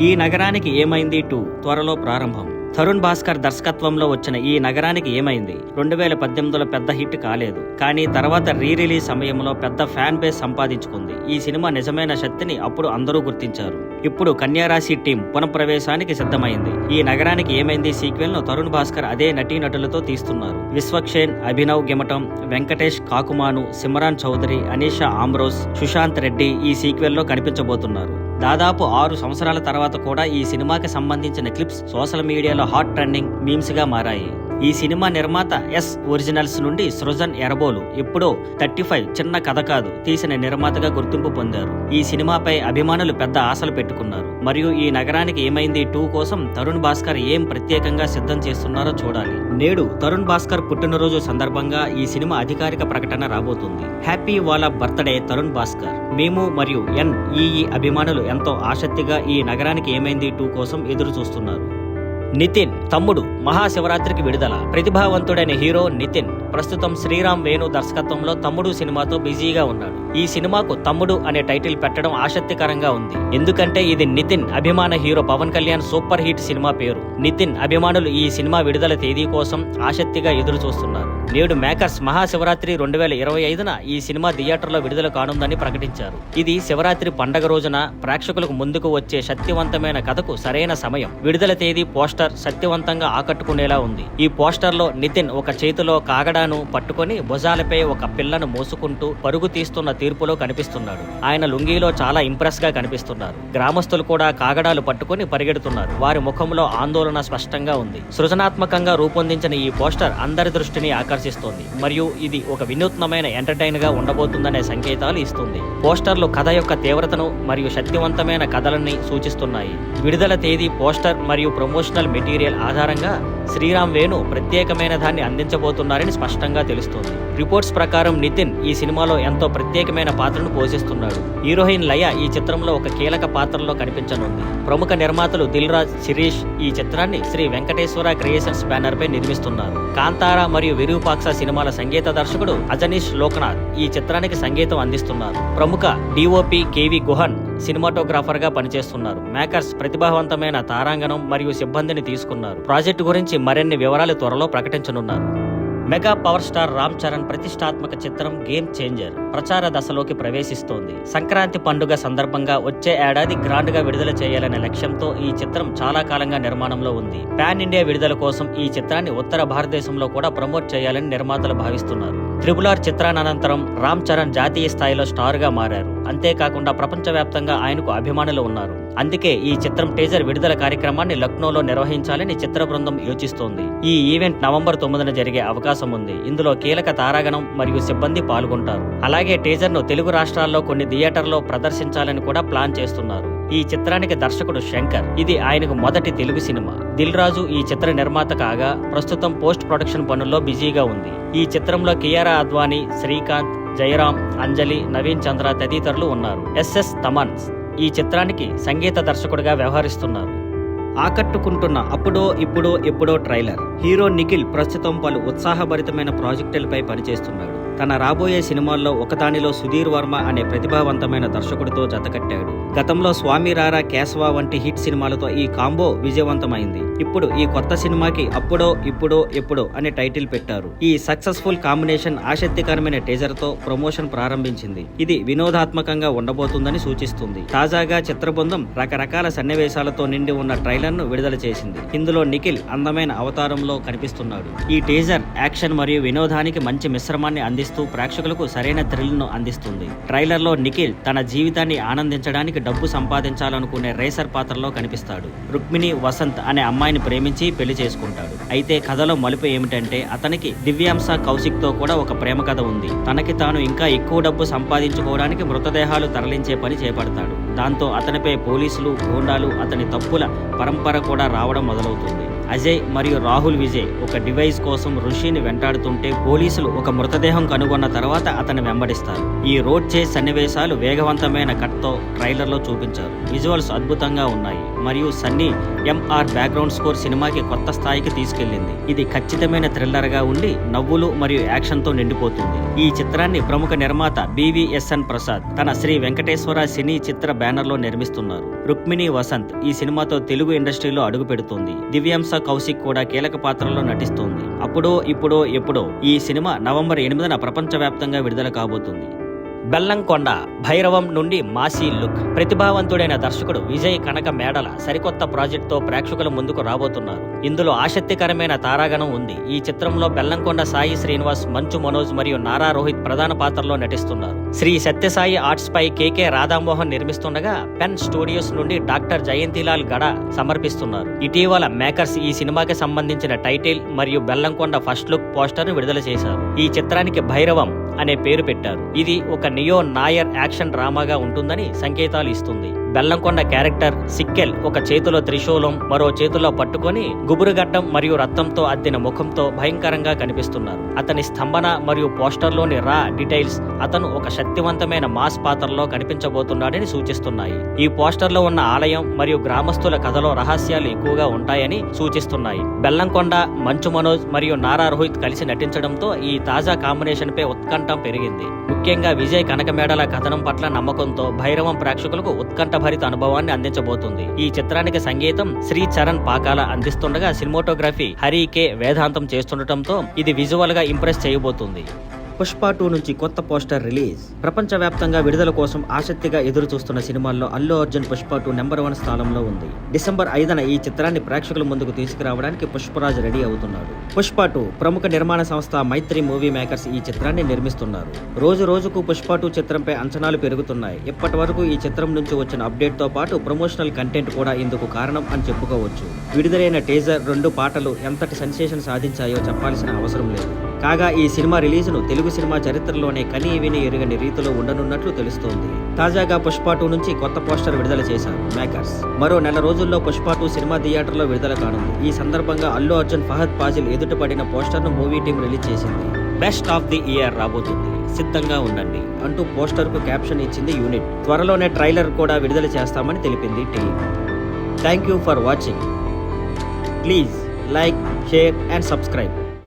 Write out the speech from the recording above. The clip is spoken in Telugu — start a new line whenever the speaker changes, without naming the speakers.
ఈ నగరానికి ఏమైంది 2 త్వరలో ప్రారంభం. తరుణ్ భాస్కర్ దర్శకత్వంలో వచ్చిన ఈ నగరానికి ఏమైంది 2018లో పెద్ద హిట్ కాలేదు, కానీ తర్వాత రిలీజ్ సమయంలో పెద్ద ఫ్యాన్ బేస్ సంపాదించుకుంది. ఈ సినిమా నిజమైన శక్తిని అప్పుడు అందరూ గుర్తించారు. ఇప్పుడు కన్యారాశి టీం పునఃప్రవేశానికి సిద్ధమైంది. ఈ నగరానికి ఏమైంది సీక్వెల్ ను తరుణ్ భాస్కర్ అదే నటీనటులతో తీస్తున్నారు. విశ్వక్షేన్, అభినవ్ గిమటం, వెంకటేష్ కాకుమాను, సిమరాన్ చౌదరి, అనీషా ఆమ్రోస్, సుశాంత్ రెడ్డి ఈ సీక్వెల్ లో కనిపించబోతున్నారు. దాదాపు 6 సంవత్సరాల తర్వాత కూడా ఈ సినిమాకి సంబంధించిన క్లిప్స్ సోషల్ మీడియాలో హాట్ ట్రెండింగ్ మీమ్స్ గా మారాయి. ఈ సినిమా నిర్మాత ఎస్ ఒరిజినల్స్ నుండి సృజన్ ఎరబోలు ఎప్పుడో 35 చిన్న కథ కాదు తీసిన నిర్మాతగా గుర్తింపు పొందారు. ఈ సినిమాపై అభిమానులు పెద్ద ఆశలు పెట్టుకున్నారు. మరియు ఈ నగరానికి ఏమైంది 2 కోసం తరుణ్ భాస్కర్ ఏం ప్రత్యేకంగా సిద్ధం చేస్తున్నారో చూడాలి. నేడు తరుణ్ భాస్కర్ పుట్టినరోజు సందర్భంగా ఈ సినిమా అధికారిక ప్రకటన రాబోతుంది. హ్యాపీ వాళ్ళ బర్త్డే తరుణ్ భాస్కర్. మేము మరియు NEE అభిమానులు ఎంతో ఆసక్తిగా ఈ నగరానికి ఏమైంది 2 కోసం ఎదురు చూస్తున్నారు. నితిన్ తమ్ముడు మహాశివరాత్రికి విడుదల. ప్రతిభావంతుడైన హీరో నితిన్ ప్రస్తుతం శ్రీరామ్ వేణు దర్శకత్వంలో తమ్ముడు సినిమాతో బిజీగా ఉన్నాడు. ఈ సినిమాకు తమ్ముడు అనే టైటిల్ పెట్టడం ఆసక్తికరంగా ఉంది. ఎందుకంటే ఇది నితిన్ అభిమాన hero Pawan Kalyan super hit సినిమా పేరు. నితిన్ అభిమానులు ఈ సినిమా విడుదల తేదీ కోసం ఆసక్తిగా ఎదురు చూస్తున్నారు. నేడు మేకర్స్ మహాశివరాత్రి 2025న ఈ సినిమా థియేటర్లో విడుదల కానుందని ప్రకటించారు. ఇది శివరాత్రి పండగ రోజున ప్రేక్షకులకు ముందుకు వచ్చే శక్తివంతమైన కథకు సరైన సమయం. విడుదల తేదీ పోస్టర్ శక్తివంతంగా ఆకట్టుకునేలా ఉంది. ఈ పోస్టర్ లో నితిన్ ఒక చేతిలో కాగడాను పట్టుకొని భుజాలపై ఒక పిల్లను మోసుకుంటూ పరుగు తీస్తున్న తీర్పులో కనిపిస్తున్నాడు. ఆయన లుంగీలో చాలా ఇంప్రెస్ గా కనిపిస్తున్నారు. గ్రామస్తులు కూడా కాగడాలు పట్టుకొని పరిగెడుతున్నారు. వారి ముఖంలో ఆందోళన స్పష్టంగా ఉంది. సృజనాత్మకంగా రూపొందించిన ఈ పోస్టర్ అందరి దృష్టిని ఆకర్షిస్తోంది మరియు ఇది ఒక వినూత్నమైన ఎంటర్టైన్ గా ఉండబోతుందనే సంకేతాలు ఇస్తుంది. పోస్టర్లు కథ యొక్క తీవ్రతను మరియు శక్తివంతమైన కథలని సూచిస్తున్నాయి. విడుదల తేదీ, పోస్టర్ మరియు ప్రమోషనల్ మెటీరియల్ ఆధారంగా శ్రీరామ్ వేణు ప్రత్యేకమైన దాన్ని అందించబోతున్నారని స్పష్టంగా తెలుస్తోంది. రిపోర్ట్స్ ప్రకారం నితిన్ ఈ సినిమాలో ఎంతో ప్రత్యేకమైన పాత్రను పోషిస్తున్నాడు. హీరోయిన్ లయ ఈ చిత్రంలో ఒక కీలక పాత్రలో కనిపించనుంది. ప్రముఖ నిర్మాతలు దిల్ రాజ్, శిరీష్ ఈ చిత్రాన్ని శ్రీ వెంకటేశ్వర క్రియేషన్స్ బ్యానర్ పై నిర్మిస్తున్నారు. కాంతారా మరియు విరూపాక్ష సినిమాల సంగీత దర్శకుడు అజనీష్ లోకనాథ్ ఈ చిత్రానికి సంగీతం అందిస్తున్నారు. ప్రముఖ DOP KV గుహన్ సినిమాటోగ్రాఫర్ గా పనిచేస్తున్నారు. మేకర్స్ ప్రతిభావంతమైన తారాంగణం మరియు సిబ్బందిని తీసుకున్నారు. ప్రాజెక్టు గురించి మరిన్ని వివరాలు త్వరలో ప్రకటించనున్నారు. Mega power star Ram Charan ప్రతిష్టాత్మక చిత్రం గేమ్ చేంజర్ ప్రచార దశలోకి ప్రవేశిస్తోంది. సంక్రాంతి పండుగ సందర్భంగా వచ్చే ఏడాది గ్రాండ్ గా విడుదల చేయాలనే లక్ష్యంతో ఈ చిత్రం చాలా కాలంగా నిర్మాణంలో ఉంది. పాన్ ఇండియా విడుదల కోసం ఈ చిత్రాన్ని ఉత్తర భారతదేశంలో కూడా ప్రమోట్ చేయాలని నిర్మాతలు భావిస్తున్నారు. RRR చిత్రానంతరం రామ్ చరణ్ జాతీయ స్థాయిలో స్టార్ గా మారారు. అంతేకాకుండా ప్రపంచవ్యాప్తంగా ఆయనకు అభిమానులు ఉన్నారు. అందుకే ఈ చిత్రం టీజర్ విడుదల కార్యక్రమాన్ని లక్నోలో నిర్వహించాలని చిత్ర బృందం యోచిస్తోంది. ఈ ఈవెంట్ నవంబర్ 9న జరిగే అవకాశం ఉంది. ఇందులో కీలక తారాగణం మరియు సిబ్బంది పాల్గొంటారు. అలాగే టీజర్ ను తెలుగు రాష్ట్రాల్లో కొన్ని థియేటర్లో ప్రదర్శించాలని కూడా ప్లాన్ చేస్తున్నారు. ఈ చిత్రానికి దర్శకుడు శంకర్. ఇది ఆయనకు మొదటి తెలుగు సినిమా. దిల్ రాజు ఈ చిత్ర నిర్మాత కాగా ప్రస్తుతం పోస్ట్ ప్రొడక్షన్ పనుల్లో బిజీగా ఉంది. ఈ చిత్రంలో కియారా అద్వానీ, శ్రీకాంత్, జయరాం, అంజలి, నవీన్ చంద్ర తదితరులు ఉన్నారు. SS తమన్ ఈ చిత్రానికి సంగీత దర్శకుడిగా వ్యవహరిస్తున్నారు. ఆకట్టుకుంటున్న అప్పుడో ఇప్పుడో ఎప్పుడో ట్రైలర్. హీరో నిఖిల్ ప్రస్తుతం పలు ఉత్సాహభరితమైన ప్రాజెక్టులపై పనిచేస్తున్నాడు. తన రాబోయే సినిమాల్లో ఒకదానిలో సుధీర్ వర్మ అనే ప్రతిభావంతమైన దర్శకుడితో జతకట్టాడు. గతంలో స్వామి రారా, కేశవ వంటి హిట్ సినిమాలతో ఈ కాంబో విజయవంతమైంది. ఇప్పుడు ఈ కొత్త సినిమాకి అప్పుడో ఇప్పుడో ఎప్పుడో అనే టైటిల్ పెట్టారు. ఈ సక్సెస్ఫుల్ కాంబినేషన్ ఆసక్తికరమైన టీజర్ తో ప్రమోషన్ ప్రారంభించింది. ఇది వినోదాత్మకంగా ఉండబోతుందని సూచిస్తుంది. తాజాగా చిత్ర బృందం రకరకాల సన్నివేశాలతో నిండి ఉన్న ట్రైలర్ ను విడుదల చేసింది. ఇందులో నిఖిల్ అందమైన అవతారంలో కనిపిస్తున్నాడు. ఈ టీజర్ యాక్షన్ మరియు వినోదానికి మంచి మిశ్రమాన్ని అందిస్తూ ప్రేక్షకులకు సరైన థ్రిల్ ను అందిస్తుంది. ట్రైలర్ లో నిఖిల్ తన జీవితాన్ని ఆనందించడానికి డబ్బు సంపాదించాలనుకునే రేసర్ పాత్రలో కనిపిస్తాడు. రుక్మిణి వసంత్ అనే అమ్మాయిని ప్రేమించి పెళ్లి చేసుకుంటాడు. అయితే కథలో మలుపు ఏమిటంటే అతనికి దివ్యాంశ కౌశిక్ తో కూడా ఒక ప్రేమ కథ ఉంది. తనకి తాను ఇంకా ఎక్కువ డబ్బు సంపాదించుకోవడానికి మృతదేహాలు తరలించే పని చేపడతాడు. దాంతో అతనిపై పోలీసులు, గూండాలు, అతని తప్పుల పరంపర కూడా రావడం మొదలవుతుంది. అజయ్ మరియు రాహుల్ విజయ్ ఒక డివైస్ కోసం ఋషిని వెంటాడుతుంటే పోలీసులు ఒక మృతదేహం కనుగొన్న తర్వాత అతన్ని వెంబడిస్తారు. ఈ రోడ్ చేస్ సన్నివేశాలు వేగవంతమైన కట్ తో ట్రైలర్ లో చూపించారు. విజువల్స్ అద్భుతంగా ఉన్నాయి మరియు సన్నీ ఎంఆర్ బ్యాక్గ్రౌండ్ స్కోర్ సినిమాకి కొత్త స్థాయికి తీసుకెళ్లింది. ఇది ఖచ్చితమైన థ్రిల్లర్ గా ఉండి నవ్వులు మరియు యాక్షన్ తో నిండిపోతుంది. ఈ చిత్రాన్ని ప్రముఖ నిర్మాత బివిఎస్ఎన్ ప్రసాద్ తన శ్రీ వెంకటేశ్వర సినీ చిత్ర బ్యానర్ లో నిర్మిస్తున్నారు. రుక్మిణి వసంత్ ఈ సినిమాతో తెలుగు ఇండస్ట్రీలో అడుగు పెడుతుంది. దివ్యాంశ కౌశిక్ కూడా కీలక పాత్రలో నటిస్తోంది. అప్పుడో ఇప్పుడో ఎప్పుడో ఈ సినిమా నవంబర్ 8న ప్రపంచవ్యాప్తంగా విడుదల కాబోతుంది. బెల్లంకొండ భైరవం నుండి మాసీ లుక్. ప్రతిభావంతుడైన దర్శకుడు విజయ్ కనక మేడల సరికొత్త ప్రాజెక్ట్ తో ప్రేక్షకుల ముందుకు రాబోతున్నారు. ఇందులో ఆసక్తికరమైన తారాగణం ఉంది. ఈ చిత్రంలో బెల్లంకొండ సాయి శ్రీనివాస్, మంచు మనోజ్ మరియు నారా రోహిత్ ప్రధాన పాత్రలో నటిస్తున్నారు. శ్రీ సత్యసాయి ఆర్ట్స్ పై కేకే రాధామోహన్ నిర్మిస్తుండగా పెన్ స్టూడియోస్ నుండి డాక్టర్ జయంతిలాల్ గడ సమర్పిస్తున్నారు. ఇటీవల మేకర్స్ ఈ సినిమాకి సంబంధించిన టైటిల్ మరియు బెల్లంకొండ ఫస్ట్ లుక్ పోస్టర్ ను విడుదల చేశారు. ఈ చిత్రానికి భైరవం అనే పేరు పెట్టారు. ఇది ఒక నియో నాయర్ యాక్షన్ డ్రామాగా ఉంటుందని సంకేతాలు ఇస్తుంది. బెల్లంకొండ క్యారెక్టర్ సిక్కెల్ ఒక చేతిలో త్రిశూలం, మరో చేతిలో పట్టుకొని గుబురుగడ్డం మరియు రక్తంతో అద్దిన ముఖంతో భయంకరంగా కనిపిస్తున్నారు. అతని స్తంభన మరియు పోస్టర్లోని రా డీటెయిల్స్ అతను ఒక శక్తివంతమైన మాస్ పాత్రలో కనిపించబోతున్నాడని సూచిస్తున్నాయి. ఈ పోస్టర్లో ఉన్న ఆలయం మరియు గ్రామస్తుల కథలో రహస్యాలు ఎక్కువగా ఉంటాయని సూచిస్తున్నాయి. బెల్లంకొండ, మంచు మనోజ్ మరియు నారా రోహిత్ కలిసి నటించడంతో ఈ తాజా కాంబినేషన్ పై ఉత్కంఠం పెరిగింది. ముఖ్యంగా విజయ్ కనకమేడల కథనం పట్ల నమ్మకంతో భైరవం ప్రేక్షకులకు ఉత్కంఠభరిత అనుభవాన్ని అందించబోతుంది. ఈ చిత్రానికి సంగీతం శ్రీ చరణ్ పాకాల అందిస్తుండగా సినిమాటోగ్రఫీ హరి కే వేదాంతం చేస్తుండటంతో ఇది విజువల్ గా ఇంప్రెస్ చేయబోతుంది. పుష్ప 2 నుంచి కొత్త పోస్టర్ రిలీజ్. ప్రపంచవ్యాప్తంగా విడుదల కోసం ఆసక్తిగా ఎదురు చూస్తున్న సినిమాల్లో అల్లు అర్జున్ పుష్ప 2 నెంబర్ 1 స్థానంలో ఉంది. డిసెంబర్ 5న ఈ చిత్రాన్ని ప్రేక్షకుల ముందుకు తీసుకురావడానికి పుష్పరాజ్ రెడీ అవుతున్నాడు. పుష్ప 2 ప్రముఖ నిర్మాణ సంస్థ మైత్రి మూవీ మేకర్స్ ఈ చిత్రాన్ని నిర్మిస్తున్నారు. రోజు రోజుకు పుష్ప 2 చిత్రంపై అంచనాలు పెరుగుతున్నాయి. ఇప్పటి వరకు ఈ చిత్రం నుంచి వచ్చిన అప్డేట్ తో పాటు ప్రమోషనల్ కంటెంట్ కూడా ఇందుకు కారణం అని చెప్పుకోవచ్చు. విడుదలైన టీజర్ 2 పాటలు ఎంతటి సెన్సేషన్ సాధించాయో చెప్పాల్సిన అవసరం లేదు. కాగా ఈ సినిమా రిలీజ్ ను తెలుగు సినిమా చరిత్రలోనే కనీ విని ఎరుగని రీతిలో ఉండనున్నట్లు తెలుస్తోంది. తాజాగా పుష్ప 2 నుంచి కొత్త పోస్టర్ విడుదల చేశారు మేకర్స్. మరో నెల రోజుల్లో పుష్ప 2 సినిమా థియేటర్లో విడుదల కానుంది. ఈ సందర్భంగా అల్లు అర్జున్, ఫహద్ ఫాజిల్ ఎదుట పడిన పోస్టర్ ను మూవీ టీం రిలీజ్ చేసింది. బెస్ట్ ఆఫ్ ది ఇయర్ రాబోతుంది, సిద్ధంగా ఉండండి అంటూ పోస్టర్ కు క్యాప్షన్ ఇచ్చింది యూనిట్. త్వరలోనే ట్రైలర్ కూడా విడుదల చేస్తామని తెలిపింది team. Thank you for watching. Please like, share and subscribe.